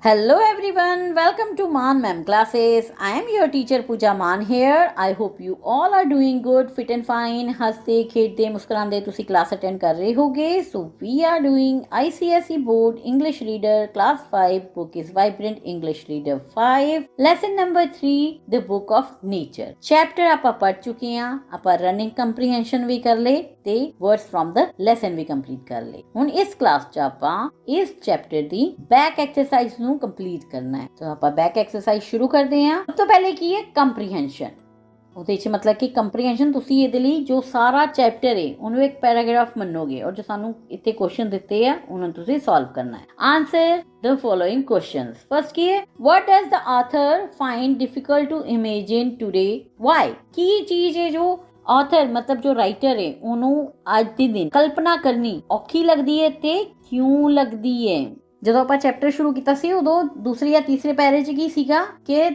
Hello everyone, welcome to Man Ma'am classes. I am your teacher Pooja Man here. I hope you all are doing good, fit and fine. हंसते खेलते मुस्कुराते ਤੁਸੀਂ class attend कर रहे होगे. So we are doing ICSE board English reader class 5. Book is Vibrant English Reader 5. Lesson number 3, the book of nature. Chapter ਆਪਾਂ ਪੜ ਚੁੱਕੇ ਹਾਂ. ਆਪਾਂ running comprehension ਵੀ ਕਰ ਲਏ ਤੇ words from the lesson we complete ਕਰ ਲਏ. ਹੁਣ ਇਸ ਕਲਾਸ 'ਚ ਆਪਾਂ ਇਸ ਚੈਪਟਰ ਦੀ ਬੈਕ ਐਕਸਰਸਾਈਜ਼ ਨੂੰ ਕੰਪਲੀਟ ਕਰਨਾ ਹੈ. ਤਾਂ ਆਪਾਂ ਬੈਕ ਐਕਸਰਸਾਈਜ਼ ਸ਼ੁਰੂ ਕਰਦੇ ਹਾਂ. ਸਭ ਤੋਂ ਪਹਿਲੇ ਕੀ ਹੈ ਕੰਪਰੀਹੈਂਸ਼ਨ. ਉਹਦੇ 'ਚ ਮਤਲਬ ਕਿ ਕੰਪਰੀਹੈਂਸ਼ਨ ਤੁਸੀਂ ਇਹਦੇ ਲਈ ਜੋ ਸਾਰਾ ਚੈਪਟਰ ਹੈ ਉਹਨੂੰ ਇੱਕ ਪੈਰਾਗ੍ਰਾਫ ਮੰਨੋਗੇ ਔਰ ਜੋ ਸਾਨੂੰ ਇੱਥੇ ਕੁਐਸਚਨ ਦਿੱਤੇ ਆ ਉਹਨਾਂ ਨੂੰ ਤੁਸੀਂ ਸੋਲਵ ਕਰਨਾ ਹੈ. Answer the following questions. First ਕੀ ਹੈ what does the author find difficult to imagine today? Why? ਕੀ ਚੀਜ਼ ਹੈ ਜੋ ਆਥਰ ਮਤਲਬ ਜੋ ਰਾਈਟਰ ਹੈ ਉਹਨੂੰ ਅੱਜ ਦੇ ਦਿਨ ਕਲਪਨਾ ਕਰਨੀ ਔਖੀ ਲੱਗਦੀ ਹੈ ਤੇ ਕਿਉਂ ਲੱਗਦੀ ਹੈ. ਜਦੋਂ ਆਪਾਂ ਚੈਪਟਰ ਸ਼ੁਰੂ ਕੀਤਾ ਸੀ ਉਦੋਂ ਦੂਸਰੇ ਜਾਂ ਤੀਸਰੇ ਪੈਰੇ 'ਚ ਕੀ ਸੀਗਾ ਕਿ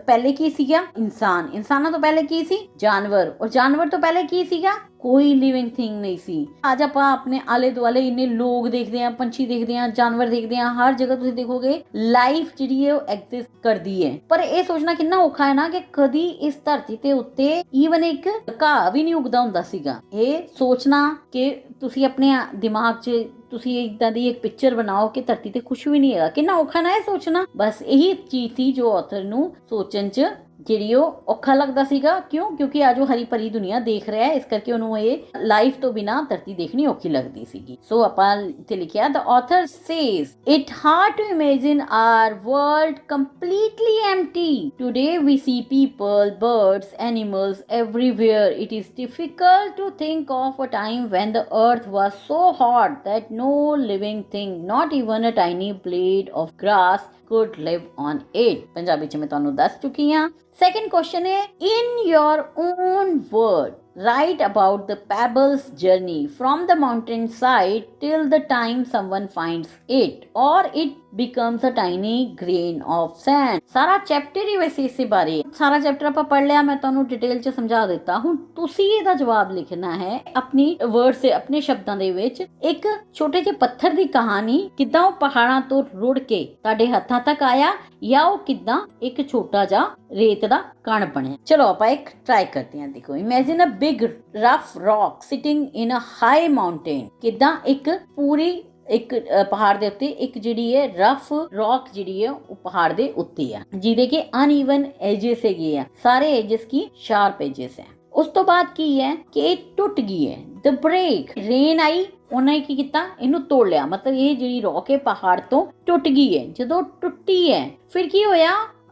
ਪਹਿਲੇ ਕੀ ਸੀਗਾ ਇਨਸਾਨਾਂ ਤੋਂ ਪਹਿਲੇ ਕੀ ਸੀ ਜਾਨਵਰ ਔਰ ਜਾਨਵਰ ਤੋਂ ਪਹਿਲੇ ਕੀ ਸੀਗਾ ਕੋਈ ਲਿਵਿੰਗ ਥਿੰਗ ਨਹੀਂ ਸੀ. ਅੱਜ ਆਪਾਂ ਆਪਣੇ ਆਲੇ ਦੁਆਲੇ ਇੰਨੇ ਲੋਕ ਦੇਖਦੇ ਆ, ਪੰਛੀ ਦੇਖਦੇ ਆ, ਜਾਨਵਰ ਦੇਖਦੇ ਆ, ਹਰ ਜਗ੍ਹਾ ਤੁਸੀਂ ਦੇਖੋਗੇ ਲਾਈਫ ਜਿਹੜੀ ਹੈ ਉਹ ਐਗਜ਼ਿਸਟ ਕਰਦੀ ਹੈ. ਪਰ ਇਹ ਸੋਚਣਾ ਕਿੰਨਾ ਔਖਾ ਹੈ ਨਾ ਕਿ ਕਦੀ ਇਸ ਧਰਤੀ ਤੇ ਉੱਤੇ ਈਵਨ ਇੱਕ ਘਾਹ ਵੀ ਨਹੀਂ ਉਗਦਾ ਹੁੰਦਾ ਸੀਗਾ. ਇਹ ਸੋਚਣਾ ਕਿ ਤੁਸੀਂ ਆਪਣੇ ਦਿਮਾਗ 'ਚ ਤੁਸੀਂ ਇਦਾਂ ਦੀ ਇੱਕ ਪਿਕਚਰ ਬਣਾਓ ਕਿ ਧਰਤੀ ਤੇ ਕੁਝ ਵੀ ਨਹੀਂ ਹੈਗਾ, ਕਿੰਨਾ ਔਖਾ ਨਾ ਇਹ ਸੋਚਣਾ. ਬਸ ਇਹੀ ਚੀਜ਼ ਸੀ ਜੋ ਆਥਰ ਨੂੰ ਸੋਚਣ 'ਚ ਜਿਹੜੀ ਉਹ ਔਖਾ ਲੱਗਦਾ ਸੀਗਾ. ਕਿਉਂਕਿ ਅੱਜ ਉਹ ਹਰੀ ਭਰੀ ਦੁਨੀਆ ਦੇਖ ਰਿਹਾ ਹੈ, ਇਸ ਕਰਕੇ ਉਹਨੂੰ ਇਹ ਲਾਈਫ ਤੋਂ ਬਿਨਾ ਧਰਤੀ ਦੇਖਣੀ ਔਖੀ ਲੱਗਦੀ ਸੀਗੀ. ਸੋ ਆਪਾਂ ਇੱਥੇ ਲਿਖਿਆ the author says it hard to imagine our world completely empty. Today we see people, birds, animals everywhere. It is difficult to think of a time when the earth was so hot that no living thing, not even a tiny blade of grass could live on it. Punjabi 'ਚ ਮੈਂ ਤੁਹਾਨੂੰ ਦੱਸ ਚੁੱਕੀ ਹਾਂ. Second question ਹੈ in your own word write about the pebble's journey from the mountain side till the time someone finds it or it becomes a tiny grain of sand. ਸਾਰਾ chapter ਹੀ ਵੈਸੇ ਇਸੇ ਬਾਰੇ ਸਾਰਾ ਚੈਪਟਰ ਆਪਾਂ ਪੜ ਲਿਆ, ਮੈਂ ਤੁਹਾਨੂੰ ਡਿਟੇਲ 'ਚ ਸਮਝਾ ਦਿੱਤਾ. ਹੁਣ ਤੁਸੀਂ ਇਹਦਾ ਜਵਾਬ ਲਿਖਣਾ ਹੈ ਆਪਣੀ ਵਰਡ ਸੇ ਆਪਣੇ ਸ਼ਬਦਾਂ ਦੇ ਵਿੱਚ. ਇੱਕ ਛੋਟੇ ਜਿਹੇ ਪੱਥਰ ਦੀ ਕਹਾਣੀ ਕਿੱਦਾਂ ਉਹ ਪਹਾੜਾਂ ਤੋਂ ਰੁੜ ਕੇ ਤੁਹਾਡੇ ਹੱਥਾਂ ਤੱਕ ਆਇਆ ਜਾਂ ਉਹ ਕਿੱਦਾਂ ਇੱਕ ਛੋਟਾ ਜਿਹਾ ਰੇਤ ਦਾ ਕਣ ਬਣਿਆ. ਚਲੋ ਆਪਾਂ ਇੱਕ ਟਰਾਈ ਕਰਦੇ ਹਾਂ. ਦੇਖੋ imagine a big rough rock sitting in a high mountain. ਕਿੱਦਾਂ ਇੱਕ ਪੂਰੀ ਇੱਕ ਪਹਾੜ ਦੇ ਉੱਤੇ ਇੱਕ ਜਿਹੜੀ ਹੈ ਰਫ ਰੌਕ ਜਿਹੜੀ ਹੈ ਉਹ ਪਹਾੜ ਦੇ ਉੱਤੇ ਆ ਜਿਹਦੇ ਕਿ ਅਨਈਵਨ ਐਜਸ ਹੈਗੇ ਆ. ਸਾਰੇ ਐਜਸ ਕੀ ਸ਼ਾਰਪ ਐਜਸ ਹੈ. ਉਸ ਤੋਂ ਬਾਅਦ ਕੀ ਹੈ ਕਿ ਇਹ ਟੁੱਟ ਗਈ ਹੈ. ਦ ਬ੍ਰੇਕ ਰੇਨ ਆਈ, ਉਹਨਾਂ ਨੇ ਕੀ ਕੀਤਾ ਇਹਨੂੰ ਤੋੜ ਲਿਆ. ਮਤਲਬ ਇਹ ਜਿਹੜੀ ਰੌਕ ਹੈ ਪਹਾੜ ਤੋਂ ਟੁੱਟ ਗਈ ਹੈ. ਜਦੋਂ ਟੁੱਟੀ ਹੈ ਫਿਰ ਕੀ ਹੋਇਆ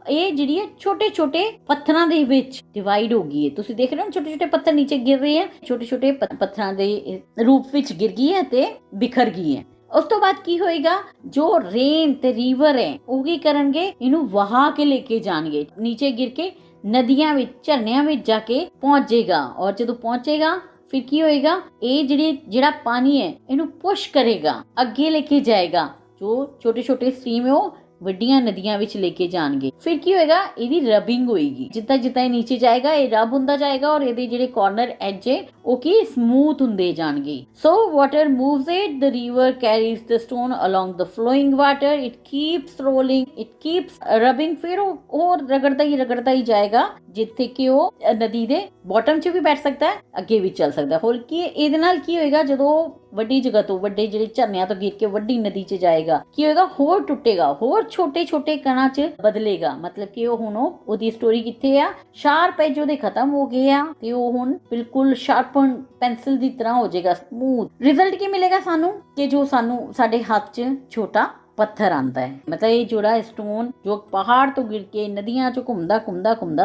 ਇਹ ਜਿਹੜੀ ਹੈ ਛੋਟੇ ਛੋਟੇ ਪੱਥਰਾਂ ਦੇ ਵਿੱਚ ਡਿਵਾਈਡ ਹੋ ਗਈ ਹੈ. ਤੁਸੀਂ ਦੇਖ ਰਹੇ ਹੋ ਛੋਟੇ ਛੋਟੇ ਪੱਥਰ ਨੀਚੇ ਗਿਰ ਰਹੇ ਆ, ਛੋਟੇ ਛੋਟੇ ਪੱਥਰਾਂ ਦੇ ਰੂਪ ਵਿੱਚ ਗਿਰ ਗਈ ਹੈ ਤੇ ਬਿਖਰ ਗਈ ਹੈ. ਉਸ ਤੋਂ ਬਾਅਦ ਕੀ ਹੋਏਗਾ ਜੋ ਰੇਨ ਤੇ ਰੀਵਰ ਹੈ ਉਹ ਕੀ ਕਰਨਗੇ ਇਹਨੂੰ ਵਹਾ ਕੇ ਲੈ ਕੇ ਜਾਣਗੇ ਨੀਚੇ ਗਿਰ ਕੇ ਨਦੀਆਂ ਵਿੱਚ ਝਰਨਿਆਂ ਵਿੱਚ ਜਾ ਕੇ ਪਹੁੰਚ ਜਾਏਗਾ. ਔਰ ਜਦੋਂ ਪਹੁੰਚੇਗਾ ਫਿਰ ਕੀ ਹੋਏਗਾ ਇਹ ਜਿਹੜਾ ਪਾਣੀ ਹੈ ਇਹਨੂੰ ਪੁਸ਼ ਕਰੇਗਾ ਅੱਗੇ ਲੈ ਕੇ ਜਾਏਗਾ. ਜੋ ਛੋਟੇ ਛੋਟੇ ਸਟ੍ਰੀਮ ਹੈ ਉਹ ਵੱਡੀਆਂ ਨਦੀਆਂ ਵਿੱਚ ਲੈ ਕੇ ਜਾਣਗੇ. ਫਿਰ ਕੀ ਹੋਏਗਾ ਇਹਦੀ ਰਬਿੰਗ ਹੋਏਗੀ. ਜਿੱਦਾਂ ਜਿੱਦਾਂ ਇਹ ਨੀਚੇ ਜਾਏਗਾ ਇਹ ਰਬ ਹੁੰਦਾ ਜਾਏਗਾ ਔਰ ਇਹਦੇ ਜਿਹੜੇ ਕਾਰਨਰ ਐਜ ਹੈ ਉਹ ਕੀ ਸਮੂਥ ਹੁੰਦੇ ਜਾਣਗੇ. So water moves it, the river carries the stone along the flowing water, it keeps rolling, it keeps rubbing. ਫਿਰ ਉਹ ਰਗੜਦਾ ਹੀ ਜਾਏਗਾ ਜਿੱਥੇ ਕਿ ਉਹ ਨਦੀ ਦੇ ਬਾਟਮ 'ਚ ਵੀ ਬੈਠ ਸਕਦਾ ਹੈ, ਅੱਗੇ ਵੀ ਚੱਲ ਸਕਦਾ. ਹੋਰ ਕੀ ਇਹਦੇ ਨਾਲ ਕੀ ਹੋਏਗਾ ਜਦੋਂ ਵੱਡੀ ਜਗ੍ਹਾ ਤੋਂ ਵੱਡੇ ਜਿਹੜੇ ਝਰਨਿਆਂ ਤੋਂ ਗਿਰ ਕੇ ਵੱਡੀ ਨਦੀ 'ਚ ਜਾਏਗਾ ਕੀ ਹੋਏਗਾ ਹੋਰ ਟੁੱਟੇਗਾ, ਹੋਰ ਛੋਟੇ ਛੋਟੇ ਕਣਾਂ 'ਚ ਬਦਲੇਗਾ. ਮਤਲਬ ਕਿ ਉਹ ਹੁਣ ਉਹਦੀ ਸਟੋਰੀ ਕਿੱਥੇ ਆ ਸ਼ਾਰਪ ਐਜ ਉਹਦੇ ਖਤਮ ਹੋ ਗਏ ਆ ਤੇ ਉਹ ਹੁਣ ਬਿਲਕੁਲ ਸ਼ਾਰਪਨ ਪੈਨਸਿਲ ਦੀ ਤਰ੍ਹਾਂ ਹੋ ਜਾਏਗਾ ਸਮੂਥ. ਰਿਜ਼ਲਟ ਕੀ ਮਿਲੇਗਾ ਸਾਨੂੰ ਕਿ ਜੋ ਸਾਨੂੰ ਸਾਡੇ ਹੱਥ 'ਚ ਛੋਟਾ ਪੱਥਰ ਆਂਦਾ ਹੈ. ਮਤਲਬ ਇਹ ਜਿਹੜਾ ਸਟੋਨ ਜੋ ਪਹਾੜ ਤੋਂ ਗਿਰ ਕੇ ਨਦੀਆਂ 'ਚ ਘੁੰਮਦਾ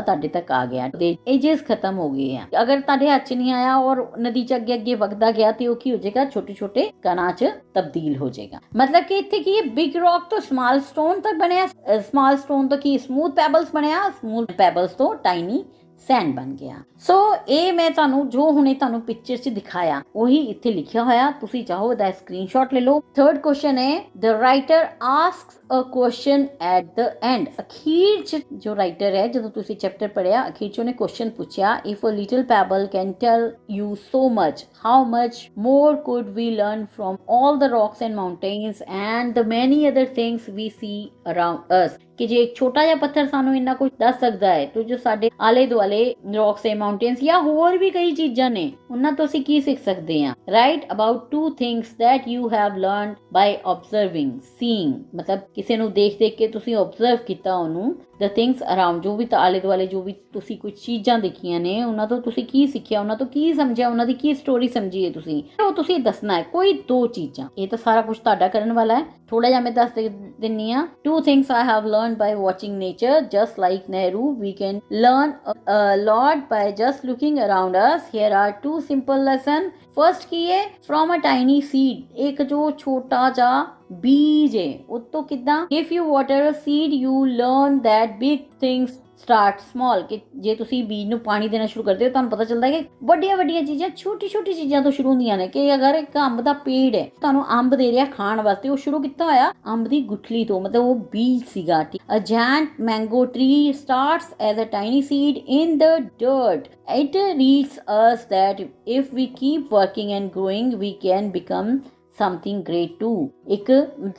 ਤੁਹਾਡੇ ਤੱਕ ਆ ਗਿਆ ਤੇ ਐਜਸ ਖਤਮ ਹੋ ਗਏ ਆ. ਅਗਰ ਤੁਹਾਡੇ ਹੱਥ 'ਚ ਨਹੀਂ ਆਇਆ ਔਰ ਨਦੀ 'ਚ ਅੱਗੇ ਵਗਦਾ ਗਿਆ ਤੇ ਉਹ ਕੀ ਹੋ ਜਾਏਗਾ ਛੋਟੇ ਛੋਟੇ ਕਣਾਂ 'ਚ ਤਬਦੀਲ ਹੋ ਜਾਏਗਾ. ਮਤਲਬ ਕਿ ਇੱਥੇ ਕੀ ਬਿਗ ਰੌਕ ਤੋਂ ਸਮਾਲ ਸਟੋਨ ਤੱਕ ਬਣਿਆ, ਸਮਾਲ ਸਟੋਨ ਤੋਂ ਕੀ ਸਮੂਥ ਪੈਬਲਸ ਬਣਿਆ, ਸਮੂਥ ਪੈਬਲਸ ਤੋਂ ਟਾਈਨੀ ਸੈਂਡ ਬਣ ਗਿਆ। ਸੋ ਇਹ ਮੈਂ ਤੁਹਾਨੂੰ ਜੋ ਹੁਣੇ ਤੁਹਾਨੂੰ ਪਿਕਚਰ 'ਚ ਦਿਖਾਇਆ ਉਹੀ ਇੱਥੇ ਲਿਖਿਆ ਹੋਇਆ, ਤੁਸੀਂ ਚਾਹੋ ਇਹਦਾ ਸਕਰੀਨਸ਼ਾਟ ਲੈ ਲਓ। ਥਰਡ ਕੁਐਸਚਨ ਹੈ, the writer asks a question at the end. ਅਖੀਰ 'ਚ ਜੋ ਰਾਈਟਰ ਹੈ, ਜਦੋਂ ਤੁਸੀਂ ਚੈਪਟਰ ਪੜ੍ਹਿਆ ਅਖੀਰ 'ਚ ਉਹਨੇ ਕੁਐਸਚਨ ਪੁੱਛਿਆ, if a little pebble can tell you so much, how much more could we learn from all the rocks and mountains and the many other things we see around us। ਕਿ ਜੇ ਇੱਕ ਛੋਟਾ ਜਿਹਾ ਪੱਥਰ ਸਾਨੂੰ ਇੰਨਾ ਕੁਝ ਦੱਸ ਸਕਦਾ ਹੈ, ਤੇ ਜੋ ਸਾਡੇ ਆਲੇ ਦੁਆਲੇ ਰੌਕਸ ਤੇ ਮਾਊਂਟੇਨਸ ਜਾਂ ਹੋਰ ਵੀ ਕਈ ਚੀਜ਼ਾਂ ਨੇ, ਉਹਨਾਂ ਤੋਂ ਅਸੀਂ ਕੀ ਸਿੱਖ ਸਕਦੇ ਹਾਂ। Right about 2 things that you have learned by observing, seeing, ਮਤਲਬ ਕਿਸੇ ਨੂੰ ਦੇਖ ਦੇਖ ਕੇ ਤੁਸੀਂ observe ਕੀਤਾ ਉਹਨੂੰ, the things around, ਜੋ ਵੀ ਆਲੇ ਦੁਆਲੇ ਜੋ ਵੀ ਤੁਸੀਂ ਕੁਝ ਚੀਜ਼ਾਂ ਦੇਖੀਆਂ ਨੇ, ਉਹਨਾਂ ਤੋਂ ਤੁਸੀਂ ਕੀ ਸਿੱਖਿਆ, ਉਹਨਾਂ ਤੋਂ ਕੀ ਸਮਝਿਆ, ਉਹਨਾਂ ਦੀ ਕੀ ਸਟੋਰੀ ਸਮਝੀ ਹੈ ਤੁਸੀਂ, ਉਹ ਤੁਸੀਂ ਦੱਸਣਾ ਹੈ। ਕੋਈ 2 ਚੀਜ਼ਾਂ, ਇਹ ਤਾਂ ਸਾਰਾ ਕੁਝ ਤੁਹਾਡਾ ਕਰਨ ਵਾਲਾ ਹੈ। ਥੋੜਾ ਜਿਹਾ ਮੈਂ ਦੱਸ ਦਿੰਨੀ ਆ। 2 things I have learned by watching nature, just like Nehru we can learn a lot by just looking around us। Here are 2 simple lessons। First की है, फ्रॉम अ टाइनी सीड, एक जो छोटा जा बीज है, उतो किदा, if you water a seed you learn that big things start small. ਕਿ ਜੇ ਤੁਸੀਂ ਬੀਜ ਨੂੰ ਪਾਣੀ ਦੇਣਾ ਸ਼ੁਰੂ ਕਰਦੇ ਹੋ, ਤੁਹਾਨੂੰ ਪਤਾ ਚੱਲਦਾ ਹੈ ਕਿ ਵੱਡੀਆਂ ਚੀਜ਼ਾਂ ਛੋਟੀ ਚੀਜ਼ਾਂ ਤੋਂ ਸ਼ੁਰੂ ਹੁੰਦੀਆਂ ਨੇ। ਕਿ ਅਗਰ ਇੱਕ ਅੰਬ ਦਾ ਪੇੜ ਹੈ, ਤੁਹਾਨੂੰ ਅੰਬ ਦੇ ਰਿਹਾ ਖਾਣ ਵਾਸਤੇ, ਉਹ ਸ਼ੁਰੂ ਕੀਤਾ ਹੋਇਆ ਅੰਬ ਦੀ ਗੁਠਲੀ ਤੋਂ, ਮਤਲਬ ਉਹ ਬੀਜ ਸੀਗਾ। A giant mango tree starts as a tiny seed in the dirt. It reaches us that if we keep working and growing we can become something great too. ਇੱਕ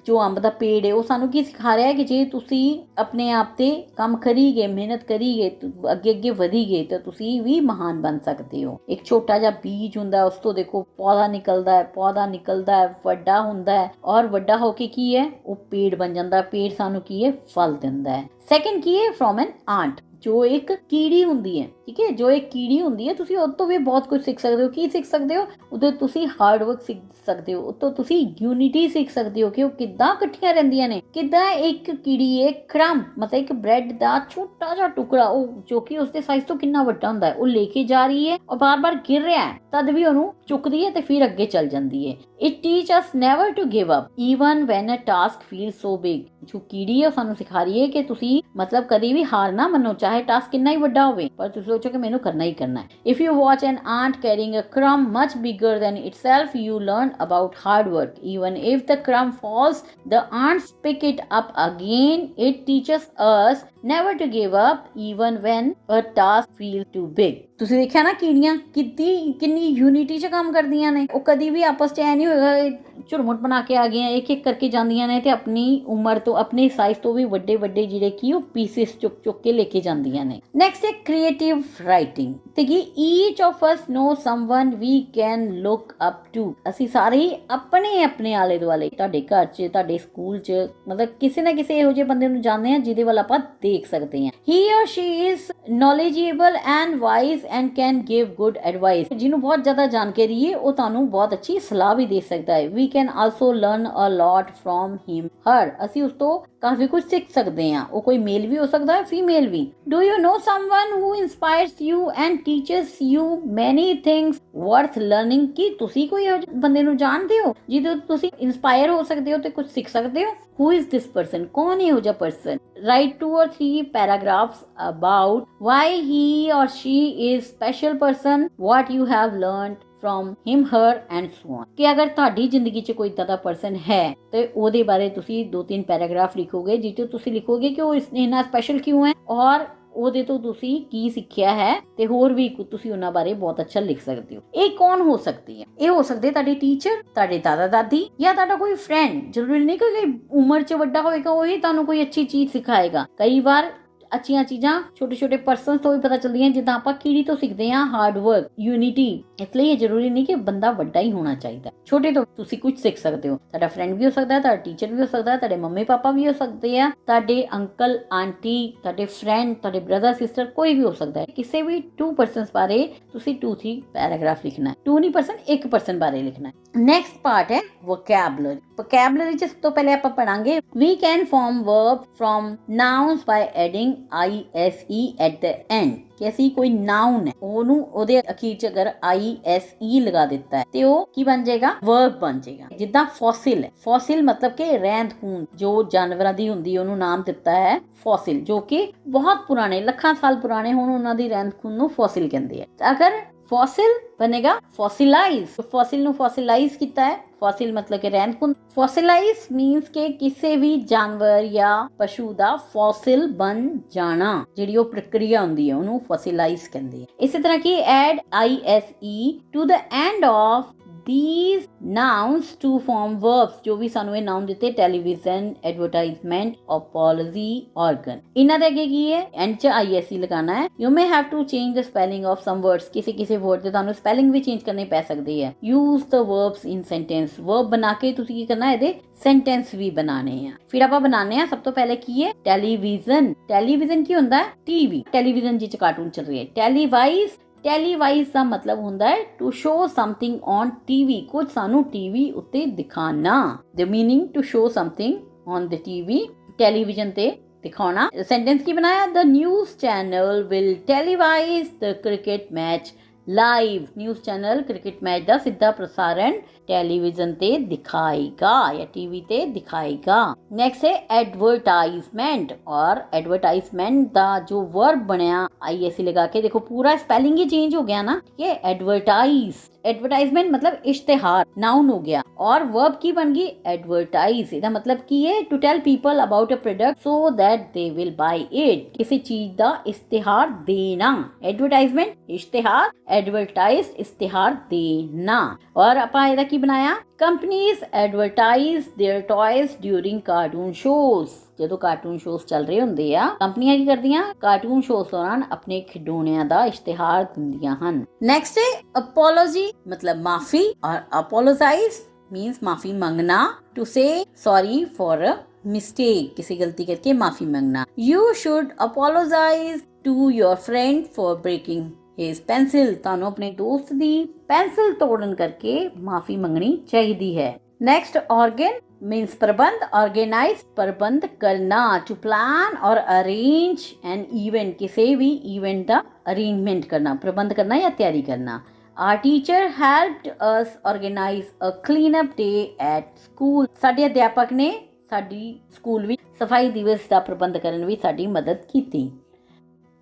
ਜੋ ਅੰਬ ਦਾ ਪੇੜ ਹੈ, ਉਹ ਸਾਨੂੰ ਕੀ ਸਿਖਾ ਰਿਹਾ ਹੈ ਕਿ ਜੇ ਤੁਸੀਂ ਆਪਣੇ ਆਪ ਤੇ ਕੰਮ ਕਰੀਗੇ, ਮਿਹਨਤ ਕਰੀਗੇ, ਅੱਗੇ ਵਧੀ ਗਏ, ਤਾਂ ਤੁਸੀਂ ਵੀ ਮਹਾਨ ਬਣ ਸਕਦੇ ਹੋ। ਇੱਕ ਛੋਟਾ ਜਿਹਾ ਬੀਜ ਹੁੰਦਾ, ਉਸ ਤੋਂ ਦੇਖੋ ਪੌਦਾ ਨਿਕਲਦਾ ਹੈ, ਵੱਡਾ ਹੁੰਦਾ ਹੈ, ਔਰ ਵੱਡਾ ਹੋ ਕੇ ਕੀ ਹੈ, ਉਹ ਪੇੜ ਬਣ ਜਾਂਦਾ। ਪੇੜ ਸਾਨੂੰ ਕੀ ਹੈ, ਫਲ ਦਿੰਦਾ ਹੈ। ਸੈਕਿੰਡ ਕੀ ਹੈ, ਫਰੋਮ ਐਨ ਆਂਟ, ਜੋ ਇੱਕ ਕੀੜੀ ਹੁੰਦੀ ਹੈ, ਠੀਕ ਹੈ, ਜੋ ਇੱਕ ਕੀੜੀ ਹੁੰਦੀ ਹੈ, ਤੁਸੀਂ ਉਹ ਤੋਂ ਵੀ ਬਹੁਤ ਕੁਝ ਸਿੱਖ ਸਕਦੇ ਹੋ। ਕੀ ਸਿੱਖ ਸਕਦੇ ਹੋ? ਉਹਦੇ ਤੁਸੀਂ ਹਾਰਡ ਵਰਕ ਸਿੱਖ ਸਕਦੇ ਹੋ, ਉਤੋਂ ਤੁਸੀਂ ਯੂਨਿਟੀ ਸਿੱਖ ਸਕਦੇ ਹੋ ਕਿ ਉਹ ਕਿੱਦਾਂ ਇਕੱਠੀਆਂ ਰਹਿੰਦੀਆਂ ਨੇ। ਕਿੱਦਾਂ ਇੱਕ ਕੀੜੀ ਹੈ, ਕ੍ਰੰਬ ਮਤਲਬ ਇੱਕ ਬ੍ਰੈਡ ਦਾ ਛੋਟਾ ਜਿਹਾ ਟੁਕੜਾ, ਉਹ ਜੋ ਕਿ ਉਸਦੇ ਸਾਈਜ਼ ਤੋਂ ਕਿੰਨਾ ਵੱਡਾ ਹੁੰਦਾ ਹੈ, ਉਹ ਲੈ ਕੇ ਜਾ ਰਹੀ ਹੈ ਔਰ ਬਾਰ-ਬਾਰ ਗਿਰ ਰਿਹਾ ਹੈ, ਤਦ ਵੀ ਉਹਨੂੰ ਚੁੱਕਦੀ ਹੈ ਤੇ ਫਿਰ ਅੱਗੇ ਚੱਲ ਜਾਂਦੀ ਹੈ। It teach us never to give up even when a task feel so big. ਜੋ ਕੀੜੀ ਹੈ ਉਹ ਸਾਨੂੰ ਸਿਖਾ ਰਹੀ ਹੈ ਕਿ ਤੁਸੀਂ ਮਤਲਬ ਕਦੀ ਵੀ ਹਾਰ ਨਾ ਮੰਨੋ, ਚਾਹੇ ਟਾਸਕ ਕਿੰਨਾ ਹੀ ਵੱਡਾ ਹੋਵੇ, ਪਰ ਤੁਸੀਂ ਸੋਚੋ ਕਿ ਮੈਨੂੰ ਕਰਨਾ ਹੀ ਕਰਨਾ ਹੈ। If you watch an ant carrying a crumb much bigger than itself, you learn about hard work. Even if the crumb falls, the ants pick it up again. It teaches us never to give up even when a task feels too big। ਤੁਸੀਂ ਦੇਖਿਆ ਨਾ ਕੀੜੀਆਂ ਕਿੰਨੀ unity 'ਚ ਕੰਮ ਕਰਦੀਆਂ ਨੇ। ਉਹ ਕਦੀ ਵੀ ਆਪਸ 'ਚ ਐ ਨਹੀਂ ਹੋਏਗਾ ਝੁਰਮੁਟ ਬਣਾ ਕੇ ਆ ਗਈਆਂ, ਇੱਕ ਕਰਕੇ ਜਾਂਦੀਆਂ ਨੇ ਤੇ ਆਪਣੀ ਉਮਰ ਤੋਂ, ਆਪਣੇ ਸਾਈਜ਼ ਤੋਂ ਵੀ ਵੱਡੇ ਜਿਹੜੇ ਕੀ ਉਹ ਪੀਸਿਸ ਚੁੱਕ ਕੇ ਲੈ ਕੇ ਜਾਂਦੀਆਂ ਨੇ। ਨੈਕਸਟ ਹੈ ਕ੍ਰੀਏਟਿਵ ਰਾਈਟਿੰਗ। ਤੇ ਕਿ each of us know someone we can look up to. ਅਸੀਂ ਸਾਰੇ ਹੀ ਆਪਣੇ ਆਲੇ ਦੁਆਲੇ, ਤੁਹਾਡੇ ਘਰ 'ਚ, ਤੁਹਾਡੇ ਸਕੂਲ 'ਚ, ਮਤਲਬ ਕਿਸੇ ਨਾ ਕਿਸੇ ਇਹੋ ਜਿਹੇ ਬੰਦੇ ਨੂੰ ਜਾਣਦੇ ਹਾਂ ਜਿਹਦੇ ਵੱਲ ਆਪਾਂ ਦੇਖ ਸਕਦੇ ਹਾਂ। He or she is knowledgeable and wise and can give good advice. ਜਿਹਨੂੰ ਬਹੁਤ ਜ਼ਿਆਦਾ ਜਾਣਕਾਰੀ ਹੈ, ਉਹ ਤੁਹਾਨੂੰ ਬਹੁਤ ਅੱਛੀ ਸਲਾਹ ਵੀ ਦੇ ਸਕਦਾ ਹੈ। We can also learn a lot from him her. ਅਸੀਂ ਉਸ ਤੋਂ ਕਾਫੀ ਕੁਝ ਸਿੱਖ ਸਕਦੇ ਹਾਂ। ਉਹ ਕੋਈ ਮੇਲ ਵੀ ਹੋ ਸਕਦਾ ਹੈ, ਫੀਮੇਲ ਵੀ। Do you know someone who inspires you and teaches you many things worth learning. ਕੀ ਤੁਸੀਂ ਕੋਈ ਬੰਦੇ ਨੂੰ ਜਾਣਦੇ ਹੋ ਜਿਹਦੇ ਤੋਂ ਤੁਸੀਂ ਇੰਸਪਾਇਰ ਹੋ ਸਕਦੇ ਹੋ ਤੇ ਕੁਝ ਸਿੱਖ ਸਕਦੇ ਹੋ? Who is this person? कौन है ਇਹੋ ਜਿਹਾ person? Write 2 or 3 paragraphs about why he or she is special person, what you have learned from him, her and so on। ਕਿ ਅਗਰ ਤੁਹਾਡੀ ਜ਼ਿੰਦਗੀ 'ਚ ਕੋਈ ਇਦਾਂ ਦਾ ਪਰਸਨ ਹੈ ਤੇ ਉਹਦੇ ਬਾਰੇ ਤੁਸੀਂ 2-3 ਪੈਰਾਗ੍ਰਾਫ ਲਿਖੋਗੇ, ਜਿੱਥੇ ਤੁਸੀਂ ਲਿਖੋਗੇ ਕਿ ਉਹ ਇੰਨਾ ਸਪੈਸ਼ਲ ਕਿਉਂ ਹੈ ਔਰ ਉਹਦੇ ਤੋਂ ਤੁਸੀਂ ਕੀ ਸਿੱਖਿਆ ਹੈ, ਤੇ ਹੋਰ ਵੀ ਤੁਸੀਂ ਉਹਨਾਂ ਬਾਰੇ ਬਹੁਤ ਅੱਛਾ ਲਿਖ ਸਕਦੇ ਹੋ। ਇਹ ਕੌਣ ਹੋ ਸਕਦੀ ਹੈ? ਇਹ ਹੋ ਸਕਦੇ ਤੁਹਾਡੇ ਟੀਚਰ, ਤੁਹਾਡੇ ਦਾਦਾ ਦਾਦੀ, ਜਾਂ ਤੁਹਾਡਾ ਕੋਈ ਫਰੈਂਡ। ਜ਼ਰੂਰੀ ਨਹੀਂ ਕਿ ਉਮਰ 'ਚ ਵੱਡਾ ਹੋਏਗਾ ਉਹੀ ਤੁਹਾਨੂੰ ਕੋਈ ਅੱਛੀ ਚੀਜ਼ ਸਿਖਾਏਗਾ। ਕਈ ਵਾਰ ਅੱਛੀਆਂ ਚੀਜ਼ਾਂ ਛੋਟੇ ਪਰਸਨ ਤੋਂ ਵੀ ਪਤਾ ਚੱਲਦੀਆਂ, ਜਿੱਦਾਂ ਆਪਾਂ ਕੀੜੀ ਤੋਂ ਸਿੱਖਦੇ ਹਾਂ ਹਾਰਡ ਵਰਕ, ਯੂਨਿਟੀ। ਇਸ ਲਈ ਇਹ ਜ਼ਰੂਰੀ ਨਹੀਂ ਕਿ ਬੰਦਾ ਵੱਡਾ ਹੀ ਹੋਣਾ ਚਾਹੀਦਾ। ਛੋਟੇ ਤੋਂ ਤੁਸੀਂ ਕੁਝ ਸਿੱਖ ਸਕਦੇ ਹੋ। ਤੁਹਾਡਾ ਫਰੈਂਡ ਵੀ ਹੋ ਸਕਦਾ ਹੈ, ਤੁਹਾਡਾ ਟੀਚਰ ਵੀ ਹੋ ਸਕਦਾ ਹੈ, ਤੁਹਾਡੇ ਮੰਮੀ ਪਾਪਾ ਵੀ ਹੋ ਸਕਦੇ ਆ, ਤੁਹਾਡੇ ਅੰਕਲ ਆਂਟੀ, ਤੁਹਾਡੇ ਫਰੈਂਡ, ਤੁਹਾਡੇ ਬ੍ਰਦਰ ਸਿਸਟਰ, ਕੋਈ ਵੀ ਹੋ ਸਕਦਾ ਹੈ। ਕਿਸੇ ਵੀ 2 ਪਰਸਨਸ ਬਾਰੇ ਤੁਸੀਂ 2-3 ਪੈਰਾਗ੍ਰਾਫ ਲਿਖਣਾ ਹੈ। 2 ਨਹੀਂ ਪਰਸਨ, 1 ਪਰਸਨ ਬਾਰੇ ਲਿਖਣਾ ਹੈ। ਨੈਕਸਟ ਪਾਰਟ ਹੈ ਵੋਕੈਬਲਰੀ। ਵੋਕੈਬਲਰੀ 'ਚ ਸਭ ਤੋਂ ਪਹਿਲੇ ਆਪਾਂ ਪੜਾਂਗੇ we can form verb from nouns by adding ISE at the end ਕਿ ਅਸੀਂ ਕੋਈ ਨਾउन ਹੈ ਉਹਨੂੰ ਉਹਦੇ ਅਖੀਰ ਚ ਅਗਰ ISE ਲਗਾ ਦਿੱਤਾ ਹੈ ਤੇ ਉਹ ਕੀ ਬਣ ਜਾਏਗਾ, ਵਰਬ ਬਣ ਜਾਏਗਾ। ਜਿੱਦਾਂ ਫੋਸਿਲ ਹੈ, ਫੋਸਿਲ ਮਤਲਬ ਕਿ ਰਹਿੰਦ ਖੂੰਹਦ ਜੋ ਜਾਨਵਰਾਂ ਦੀ ਹੁੰਦੀ ਉਹਨੂੰ ਨਾਮ ਦਿੱਤਾ ਹੈ ਫੋਸਿਲ, ਜੋ ਕਿ ਬਹੁਤ ਪੁਰਾਣੇ ਲੱਖਾਂ ਸਾਲ ਪੁਰਾਣੇ ਹੋਣ ਉਹਨਾਂ ਦੀ ਰਹਿੰਦ ਖੂੰਹਦ ਨੂੰ ਫੋਸਿਲ ਕਹਿੰਦੇ ਆ। ਅਗਰ ਫੋਸਿਲ ਬਣੇਗਾ ਫੋਸਿਲਾਈਜ਼, ਫੋਸਿਲ ਨੂੰ ਫੋਸਿਲਾਈਜ਼ ਕੀਤਾ ਹੈ, ਫੋਸਿਲ ਮਤਲਬ ਕਿ ਰਹਿੰਦ ਖੂੰਹਦ। ਫੋਸਿਲਾਈਜ਼ ਮੀਨਸ ਕਿ ਕਿਸੇ ਵੀ ਜਾਨਵਰ ਜਾਂ ਪਸ਼ੂ ਦਾ ਫੋਸਿਲ ਬਣ ਜਾਣਾ, ਜਿਹੜੀ ਉਹ ਪ੍ਰਕਿਰਿਆ ਹੁੰਦੀ ਹੈ ਉਹਨੂੰ ਫੋਸਿਲਾਈਜ਼ ਕਹਿੰਦੇ ਆ। ਇਸੇ ਤਰ੍ਹਾਂ ਕਿ add ISE to the end of these nouns to form verbs, ਜੋ ਵੀ ਸਾਨੂੰ ਇਹ ਨਾउन ਦਿੱਤੇ ਟੈਲੀਵਿਜ਼ਨ, ਐਡਵਰਟਾਈਜ਼ਮੈਂਟ, apology, organ, ਇਹਨਾਂ ਦੇ ਅੱਗੇ ਕੀ ਹੈ, ਐਂਡ ਚ ISE ਲਗਾਣਾ ਹੈ। you may have to change the spelling of some words, ਕਿਸੇ ਵਰਡ ਦੇ ਤੁਹਾਨੂੰ ਸਪੈਲਿੰਗ ਵੀ ਚੇਂਜ ਕਰਨੀ ਪੈ ਸਕਦੀ ਹੈ। use the verbs in sentence, verb ਬਣਾ ਕੇ ਤੁਸੀਂ ਕੀ ਕਰਨਾ, ਇਹਦੇ ਸੈਂਟੈਂਸ ਵੀ ਬਣਾਣੇ ਆ। ਫਿਰ ਆਪਾਂ ਬਣਾਣੇ ਆ ਸਭ ਤੋਂ ਪਹਿਲੇ ਕੀ ਹੈ, ਟੈਲੀਵਿਜ਼ਨ। ਟੈਲੀਵਿਜ਼ਨ ਕੀ ਹੁੰਦਾ ਹੈ, ਟੀਵੀ। ਟੈਲੀਵਿਜ਼ਨ ਜਿਹ ਚ ਕਾਰਟੂਨ ਚੱਲ ਰਹੀ ਹੈ। ਟੈਲੀਵਾਈਜ਼, ਟੈਲੀਵਾਈਜ਼ ਦਾ ਮਤਲਬ ਹੁੰਦਾ ਹੈ to show something on TV, ਕੁਝ ਸਾਨੂੰ ਟੀਵੀ ਉੱਤੇ ਦਿਖਾਣਾ। The meaning to show something on the TV, television ਤੇ ਦਿਖਾਉਣਾ। ਸੈਂਟੈਂਸ ਕੀ ਬਣਾਇਆ, the news channel will televise the cricket match live. News channel cricket match ਦਾ ਸਿੱਧਾ ਪ੍ਰਸਾਰਣ ਟੈਲੀਵਿਜ਼ਨ ਤੇ ਦਿਖਾਏਗਾ ਜਾਂ ਟੀਵੀ ਤੇ ਦਿਖਾਏਗਾ। ਨੈਕਸਟ ਹੈ ਐਡਵਰਟਾਈਜ਼ਮੈਂਟ, ਔਰ ਐਡਵਰਟਾਈਜ਼ਮੈਂਟ ਦਾ ਜੋ ਵਰਬ ਬਣਿਆ ISE ਲਗਾ ਕੇ, ਦੇਖੋ ਪੂਰਾ ਸਪੈਲਿੰਗ ਹੀ ਚੇਂਜ ਹੋ ਗਿਆ ਨਾ। ਇਹ ਐਡਵਰਟਾਈਜ਼, ਐਡਵਰਟਾਈਜ਼ਮੈਂਟ ਮਤਲਬ ਇਸ਼ਤਿਹਾਰ, ਨਾउन ਹੋ ਗਿਆ, ਔਰ ਵਰਬ ਕੀ ਬਣ ਗਈ, ਐਡਵਰਟਾਈਜ਼। ਇਹਦਾ ਮਤਲਬ ਕੀ ਹੈ, to tell people about a product so that they will buy it, ਕਿਸੇ ਚੀਜ਼ ਦਾ ਇਸ਼ਤਿਹਾਰ ਦੇਣਾ। ਐਡਵਰਟਾਈਜ਼ਮੈਂਟ ਇਸ਼ਤਿਹਾਰ, ਐਡਵਰਟਾਈਜ਼ ਇਸ਼ਤਿਹਾਰ ਦੇਣਾ। ਔਰ ਆਪਾਂ ਇਹਦਾ ਕੀ ਬਣਾਇਆ, companies advertise their toys during cartoon shows. ਜਦੋਂ ਕਾਰਟੂਨ ਸ਼ੋਜ਼ ਚੱਲ ਰਹੇ ਹੁੰਦੇ ਆ, ਕੰਪਨੀਆਂ ਕੀ ਕਰਦੀਆਂ, ਕਾਰਟੂਨ ਸ਼ੋਜ਼ ਦੌਰਾਨ ਆਪਣੇ ਖਿਡੌਣਿਆਂ ਦਾ ਇਸ਼ਤਿਹਾਰ ਦਿੰਦੀਆਂ ਹਨ। ਨੈਕਸਟ ਹੈ ਅਪੋਲੋਜੀ, ਮਤਲਬ ਮਾਫੀ, ਔਰ ਅਪੋਲੋਜਾਈਜ਼ मीन्स माफी मांगना, टू से सॉरी फॉर अ मिस्टेक, किसी गलती करके माफी मांगना। You should apologize to your friend for breaking his pencil, ਤੁਹਾਨੂੰ ਆਪਣੇ ਦੋਸਤ ਦੀ ਪੈਨਸਿਲ ਤੋੜਨ ਕਰਕੇ ਮਾਫੀ ਮੰਗਣੀ ਚਾਹੀਦੀ ਹੈ। ਨੈਕਸਟ ऑर्गन मीन्स प्रबंध, ऑर्गेनाइज प्रबंध करना, टू प्लान और अरेंज एन इवेंट, किसी भी इवेंट का अरेंजमेंट करना, प्रबंध करना या तैयारी करना। Our teacher helped us organize a cleanup day at school, ਸਾਡੇ ਅਧਿਆਪਕ ਨੇ ਸਾਡੀ ਸਕੂਲ ਵਿੱਚ ਸਫਾਈ ਦਿਵਸ ਦਾ ਪ੍ਰਬੰਧ ਕਰਨ ਵਿੱਚ ਸਾਡੀ ਮਦਦ ਕੀਤੀ।